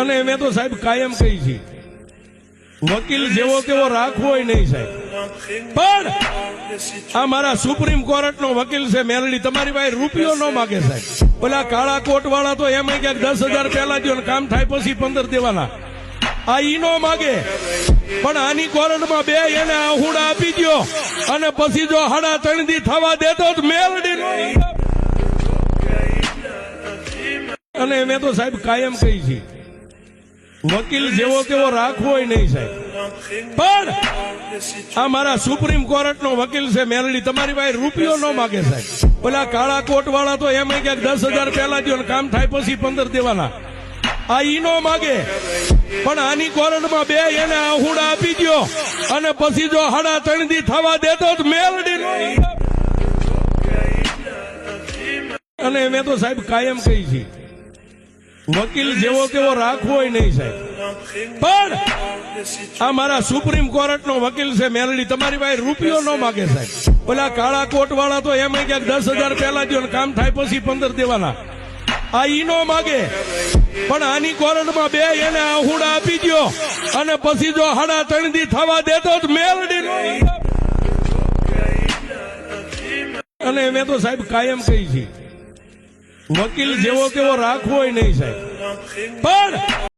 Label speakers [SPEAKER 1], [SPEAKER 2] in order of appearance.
[SPEAKER 1] અને મેં તો સાહેબ કાયમ કહી છે વકીલ જેવો તેવો રાખવો નહીં સાહેબ, પણ આ મારા સુપ્રીમ કોર્ટ નો વકીલ છે મેલડી, તમારી પાસે રૂપિયો ન માગે સાહેબ. પેલા કાળા કોટ વાળા તો એમ ક્યાંક 10,000 પહેલા દો કામ થાય પછી 15 દેવાના, આ ઈ નો માગે. પણ આની કોર્ટમાં બે એને આહુડા આપી દો અને પછી જો 3.5 દી થવા દેતો તો મેલડી નો. અને મેં તો સાહેબ કાયમ કહી છે વકીલ જેવો તેવો રાખવો નહીં સાહેબ, પણ આ મારા સુપ્રીમ કોર્ટ નો વકીલ છે મેલડી, તમારી પાસે રૂપિયો ન માગે સાહેબ. પેલા કાળા કોટ વાળા તો એમ ક્યાંક 10,000 પહેલા દો કામ થાય પછી 15 દેવાના, આ ઈ નો માગે. પણ આની કોર્ટમાં બે એને આહુડા આપી દો અને પછી જો 3.5 દી થવા દેતો તો મેલડી નો. અને મેં તો સાહેબ કાયમ કહી છે વકીલ જેવો તેવો રાખવો નહીં સાહેબ, પણ આ મારા સુપ્રીમ કોર્ટ નો વકીલ છે મેલડી, તમારી પાસે રૂપિયો ન માગે સાહેબ. પેલા કાળા કોટ વાળા તો એમ ક્યાંક 10,000 પહેલા દો કામ થાય પછી 15 દેવાના, આ ઈ નો માગે. પણ આની કોર્ટમાં બે એને આહુડા આપી દો અને પછી જો 3.5 દી થવા દેતો તો મેલડી નો. અને મેં તો સાહેબ કાયમ કહી છે વકીલ જેવો તેવો રાખવો નહીં સાહેબ, પણ